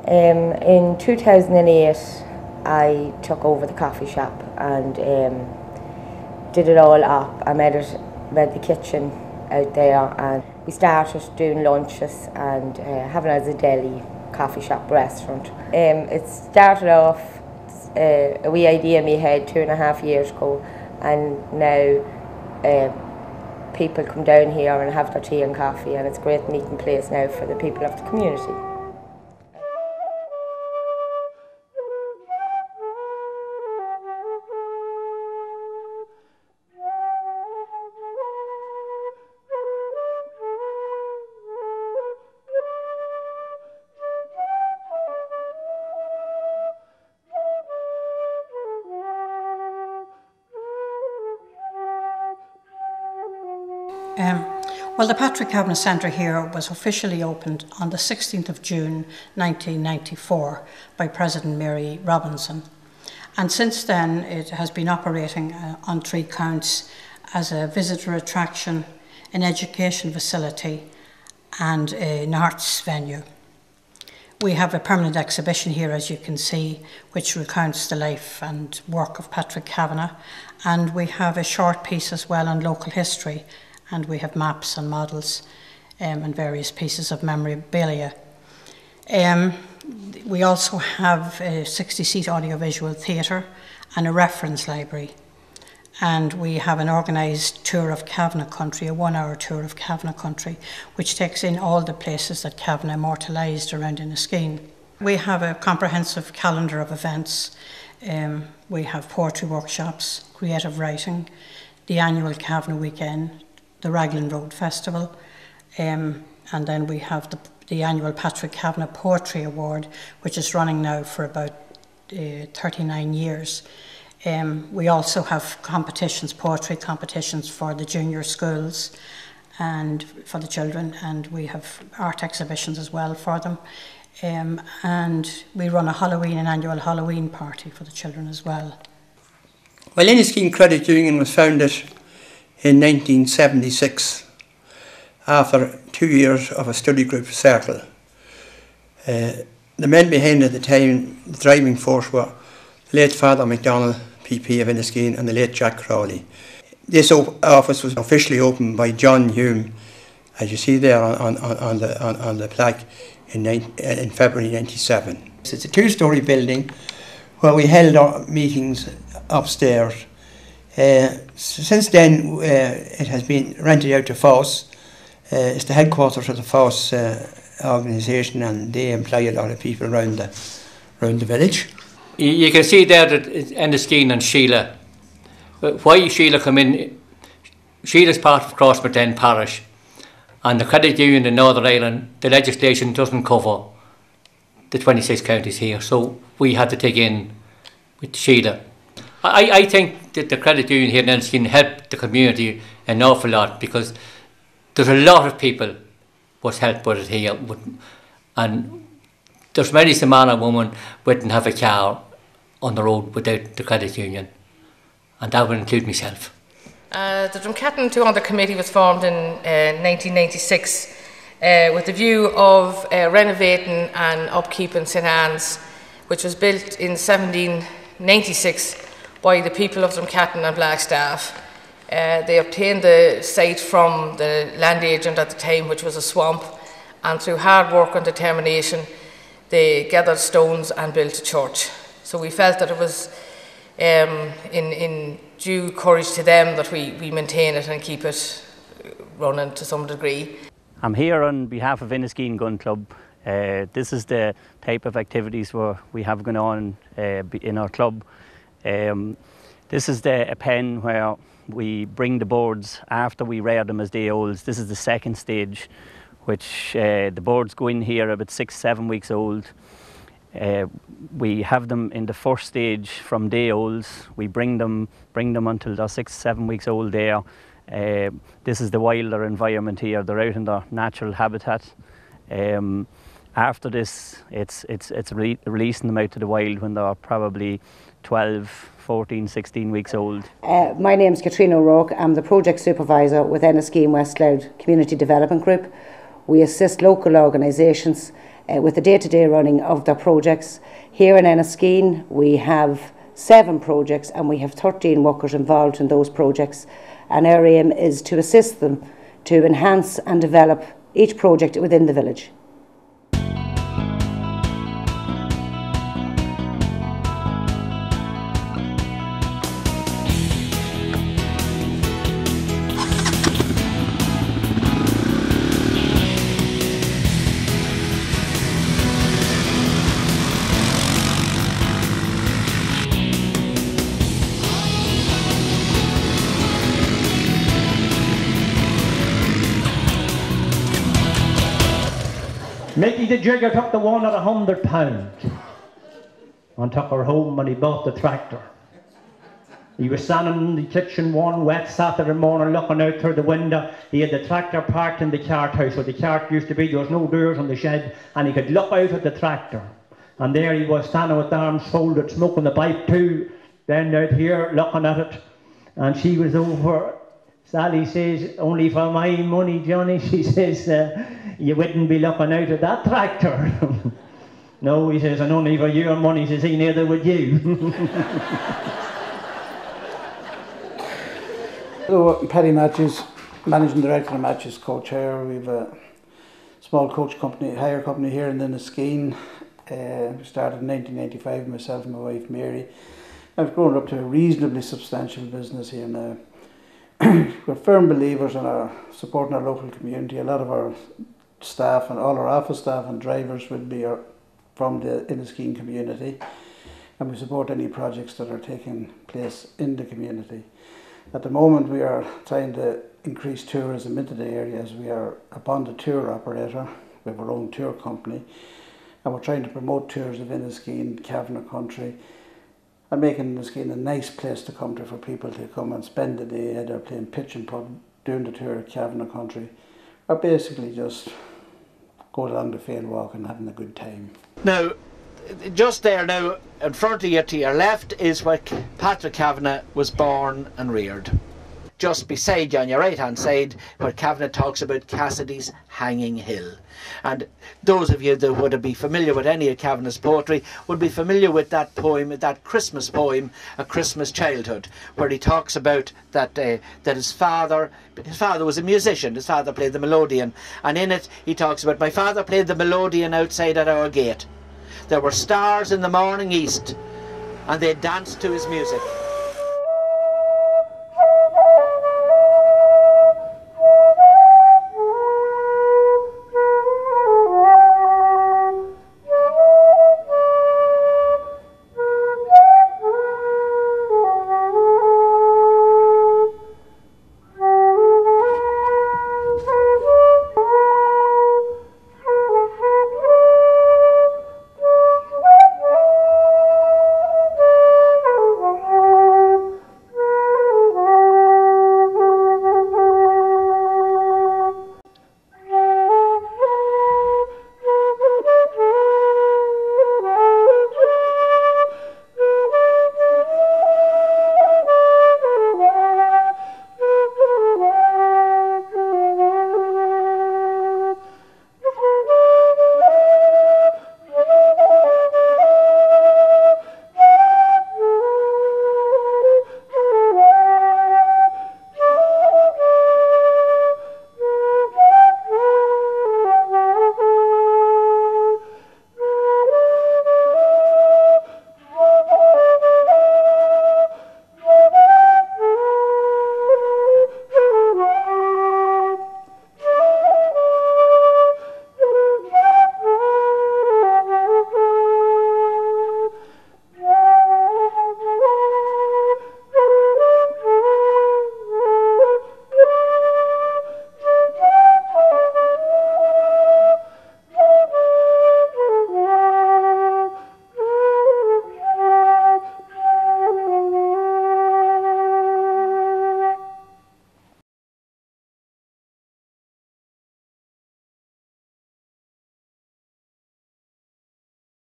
In 2008 I took over the coffee shop and did it all up. I made the kitchen out there, and we started doing lunches and having it as a deli, coffee shop, restaurant. It started off a wee idea in my head 2.5 years ago, and now people come down here and have their tea and coffee, and it's a great meeting place now for the people of the community. Well, the Patrick Kavanagh Centre here was officially opened on the 16th of June 1994 by President Mary Robinson. And since then it has been operating on 3 counts as a visitor attraction, an education facility and an arts venue. We have a permanent exhibition here, as you can see, which recounts the life and work of Patrick Kavanagh, and we have a short piece as well on local history, and we have maps and models and various pieces of memorabilia. We also have a 60-seat audiovisual theatre and a reference library. And we have an organised tour of Kavanagh country, a 1-hour tour of Kavanagh country, which takes in all the places that Kavanagh immortalised around Inniskeen. We have a comprehensive calendar of events. We have poetry workshops, creative writing, the annual Kavanagh weekend, the Raglan Road Festival, and then we have the annual Patrick Kavanagh Poetry Award, which is running now for about 39 years. We also have competitions, poetry competitions for the junior schools and for the children, and we have art exhibitions as well for them. And we run an annual Halloween party for the children as well. Well, Inniskeen Credit Union was founded in 1976 after 2 years of a study group circle. The men behind at the time, the driving force, were the late Father MacDonald, PP of Inniskeen, and the late Jack Crowley. This office was officially opened by John Hume, as you see there on the plaque, in February 1997. It's a 2-storey building where we held our meetings upstairs. Since then it has been rented out to FOSS. It's the headquarters of the FOSS organisation, and they employ a lot of people around the village. You can see there that Inniskeen and Sheila. Why Sheila come in, Sheila's part of Crossmaglen Parish, and the credit union in Northern Ireland, the legislation doesn't cover the 26 counties here, so we had to take in with Sheila. I think that the credit union here in Inniskeen helped the community an awful lot, because there's a lot of people was helped with it here, and there's many man and woman wouldn't have a car on the road without the credit union, and that would include myself. The Drumcatton 200 committee was formed in 1996 with the view of renovating and upkeeping St Anne's, which was built in 1796 by the people of Drumcatton and Blackstaff. They obtained the site from the land agent at the time, which was a swamp, and through hard work and determination they gathered stones and built a church. So we felt that it was in due courage to them that we maintain it and keep it running to some degree. I'm here on behalf of Inniskeen Gun Club. This is the type of activities we have going on in our club. This is a pen where we bring the boards after we rear them as day olds. This is the second stage, which the boards go in here about 6-7 weeks old. We have them in the first stage from day olds. We bring them until they're 6-7 weeks old there. This is the wilder environment here. They're out in their natural habitat. After this, it's releasing them out to the wild when they're probably 12, 14, 16 weeks old. My name is Katrina O'Rourke. I'm the project supervisor with Inniskeen West Louth Community Development Group. We assist local organisations with the day-to-day running of their projects. Here in Inniskeen we have 7 projects and we have 13 workers involved in those projects, and our aim is to assist them to enhance and develop each project within the village. Mickey the jigger took the one at £100 and took her home when he bought the tractor. He was standing in the kitchen one wet Saturday morning looking out through the window. He had the tractor parked in the cart house where the cart used to be. There was no doors on the shed and he could look out at the tractor. And there he was standing with the arms folded, smoking the pipe too, then out here looking at it. And she was over. Sally says, only for my money, Johnny, she says, you wouldn't be looking out at that tractor. No, he says, and only for your money, says he, neither would you. Hello, Paddy Matthews, Managing Director of Matthews Coach Hire. We have a small coach company, hire company here in Inniskeen. We started in 1995, myself and my wife Mary. I've grown up to a reasonably substantial business here now. We're firm believers in supporting our local community. A lot of our staff and all our office staff and drivers would be from the Inniskeen community, and we support any projects that are taking place in the community. At the moment we are trying to increase tourism into the area as we are a bonded tour operator. We have our own tour company and we're trying to promote tours of Inniskeen, Kavanagh country, and making Inniskeen a nice place to come to for people to come and spend the day either playing pitch and pub, doing the tour of Kavanagh country, or basically just go along the field walk and having a good time. Now, just there now, in front of you to your left is where Patrick Kavanagh was born and reared. Just beside you on your right hand side where Kavanagh talks about Cassidy's Hanging Hill. And those of you that would be familiar with any of Kavanagh's poetry would be familiar with that poem, that Christmas poem, A Christmas Childhood, where he talks about that his father was a musician, his father played the melodeon, and in it he talks about, my father played the melodeon outside at our gate. There were stars in the morning east, and they danced to his music.